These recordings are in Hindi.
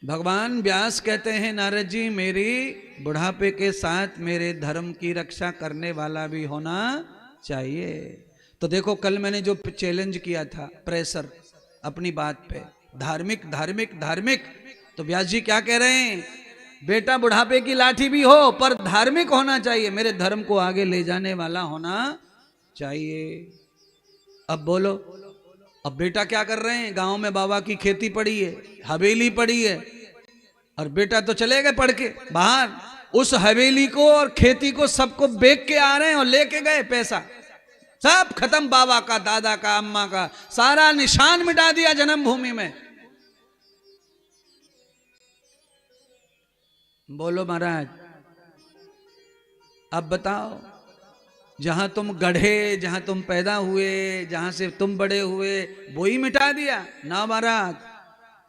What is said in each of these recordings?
भगवान व्यास कहते हैं नारद जी, मेरी बुढ़ापे के साथ मेरे धर्म की रक्षा करने वाला भी होना चाहिए। तो देखो कल मैंने जो चैलेंज किया था, प्रेशर अपनी बात पे, धार्मिक धार्मिक धार्मिक, तो व्यास जी क्या कह रहे हैं, बेटा बुढ़ापे की लाठी भी हो पर धार्मिक होना चाहिए, मेरे धर्म को आगे ले जाने वाला होना चाहिए। अब बोलो, अब बेटा क्या कर रहे हैं, गांव में बाबा की खेती पड़ी है, हवेली पड़ी है, और बेटा तो चले गए पढ़ के बाहर, उस हवेली को और खेती को सबको बेच के आ रहे हैं और लेके गए पैसा, सब खत्म, बाबा का, दादा का, अम्मा का, सारा निशान मिटा दिया जन्मभूमि में। बोलो महाराज, अब बताओ, जहां तुम गढ़े, जहां तुम पैदा हुए, जहां से तुम बड़े हुए, वो ही मिटा दिया ना महाराज।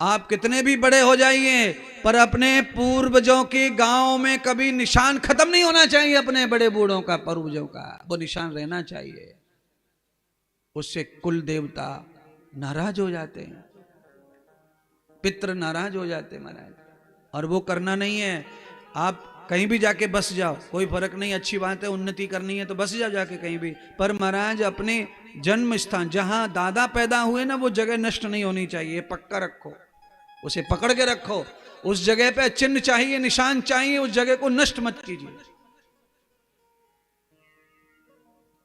आप कितने भी बड़े हो जाइए पर अपने पूर्वजों के गांव में कभी निशान खत्म नहीं होना चाहिए, अपने बड़े बूढ़ों का, पूर्वजों का वो निशान रहना चाहिए। उससे कुल देवता नाराज हो जाते हैं, पितृ नाराज हो जाते हैं महाराज, और वो करना नहीं है। आप कहीं भी जाके बस जाओ, कोई फर्क नहीं, अच्छी बात है, उन्नति करनी है तो बस जाओ जाके कहीं भी, पर महाराज अपने जन्म स्थान जहां दादा पैदा हुए ना, वो जगह नष्ट नहीं होनी चाहिए, पक्का रखो, उसे पकड़ के रखो, उस जगह पे चिन्ह चाहिए, निशान चाहिए, उस जगह को नष्ट मत कीजिए।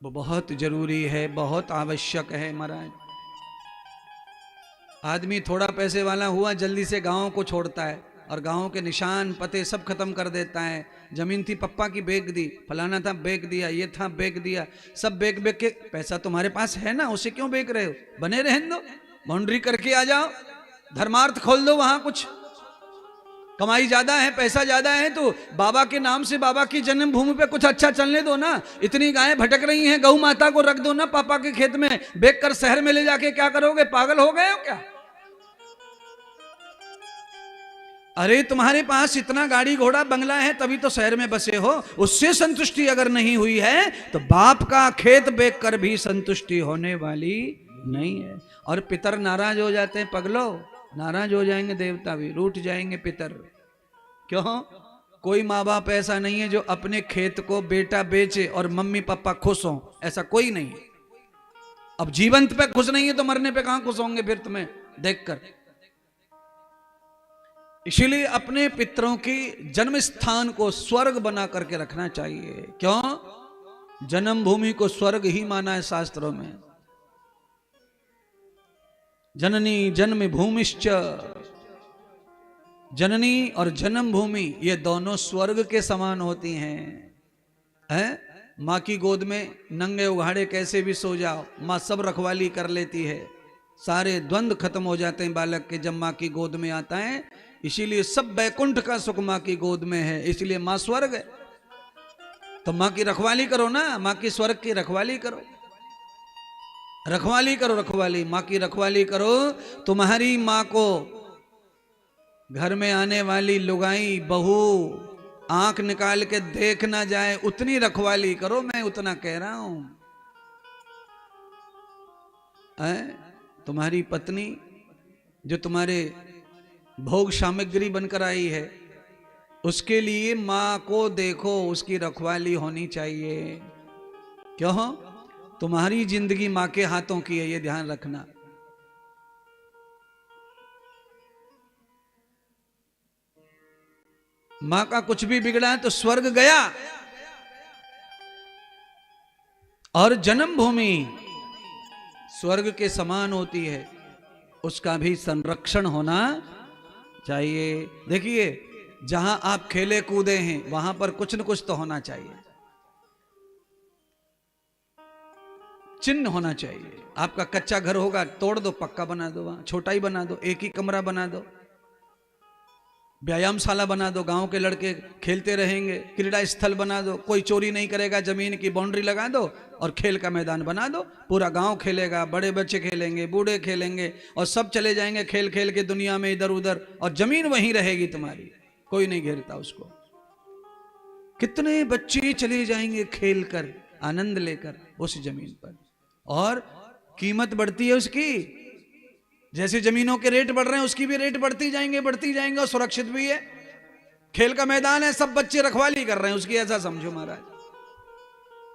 वो बहुत जरूरी है, बहुत आवश्यक है महाराज। आदमी थोड़ा पैसे वाला हुआ, जल्दी से गांव को छोड़ता है और गांव के निशान पते सब खत्म कर देता है। जमीन थी पप्पा की बेच दी, फलाना था बेच दिया, ये था बेच दिया, सब बेच बेच के, पैसा तुम्हारे पास है ना, उसे क्यों बेच रहे हो, बने रहने दो, बाउंड्री करके आ जाओ, धर्मार्थ खोल दो, वहां कुछ कमाई ज्यादा है, पैसा ज्यादा है, तो बाबा के नाम से बाबा की जन्मभूमि पे कुछ अच्छा चलने दो ना। इतनी गायें भटक रही हैं, गौ माता को रख दो ना पापा के खेत में, बेच कर शहर में ले जाके क्या करोगे, पागल हो गए हो क्या? अरे तुम्हारे पास इतना गाड़ी घोड़ा बंगला है तभी तो शहर में बसे हो, उससे संतुष्टि अगर नहीं हुई है तो बाप का खेत बेच कर भी संतुष्टि होने वाली नहीं है। और पितर नाराज हो जाते हैं, पगलो नाराज हो जाएंगे, देवता भी रूठ जाएंगे, पितर क्यों? कोई माँ बाप ऐसा नहीं है जो अपने खेत को बेटा बेचे और मम्मी पापा खुश हो, ऐसा कोई नहीं है। अब जीवंत पे खुश नहीं है तो मरने पे कहां खुश होंगे फिर तुम्हें देखकर। इसीलिए अपने पितरों की जन्म स्थान को स्वर्ग बना करके रखना चाहिए। क्यों? जन्मभूमि को स्वर्ग ही माना है शास्त्रों में। जननी जन्म भूमिश्च, जननी और जन्मभूमि ये दोनों स्वर्ग के समान होती हैं। माँ की गोद में नंगे उघाड़े कैसे भी सो जाओ, माँ सब रखवाली कर लेती है, सारे द्वंद्व खत्म हो जाते हैं बालक के जब माँ की गोद में आता है। इसीलिए सब वैकुंठ का सुख माँ की गोद में है, इसलिए माँ स्वर्ग है। तो माँ की रखवाली करो ना, माँ की स्वर्ग की रखवाली करो, रखवाली करो, रखवाली, माँ की रखवाली करो। तुम्हारी माँ को घर में आने वाली लुगाई बहू आंख निकाल के देख ना जाए, उतनी रखवाली करो, मैं उतना कह रहा हूं। तुम्हारी पत्नी जो तुम्हारे भोग सामग्री बनकर आई है, उसके लिए माँ को देखो, उसकी रखवाली होनी चाहिए। क्यों? तुम्हारी जिंदगी माँ के हाथों की है, ये ध्यान रखना। माँ का कुछ भी बिगड़ा है तो स्वर्ग गया। और जन्मभूमि स्वर्ग के समान होती है, उसका भी संरक्षण होना चाहिए। देखिए, जहां आप खेले कूदे हैं वहां पर कुछ न कुछ तो होना चाहिए, चिन्ह होना चाहिए। आपका कच्चा घर होगा, तोड़ दो, पक्का बना दो, वहां छोटा ही बना दो, एक ही कमरा बना दो, व्यायामशाला बना दो, गांव के लड़के खेलते रहेंगे, क्रीड़ा स्थल बना दो, कोई चोरी नहीं करेगा, जमीन की बाउंड्री लगा दो और खेल का मैदान बना दो, पूरा गांव खेलेगा, बड़े बच्चे खेलेंगे, बूढ़े खेलेंगे, और सब चले जाएंगे खेल खेल के दुनिया में इधर उधर, और जमीन वहीं रहेगी तुम्हारी, कोई नहीं घेरता उसको। कितने बच्चे चले जाएंगे खेल कर, आनंद लेकर उस जमीन पर, और कीमत बढ़ती है उसकी। जैसे जमीनों के रेट बढ़ रहे हैं उसकी भी रेट बढ़ती जाएंगे और सुरक्षित भी है। खेल का मैदान है, सब बच्चे रखवाली कर रहे हैं उसकी, ऐसा समझो महाराज।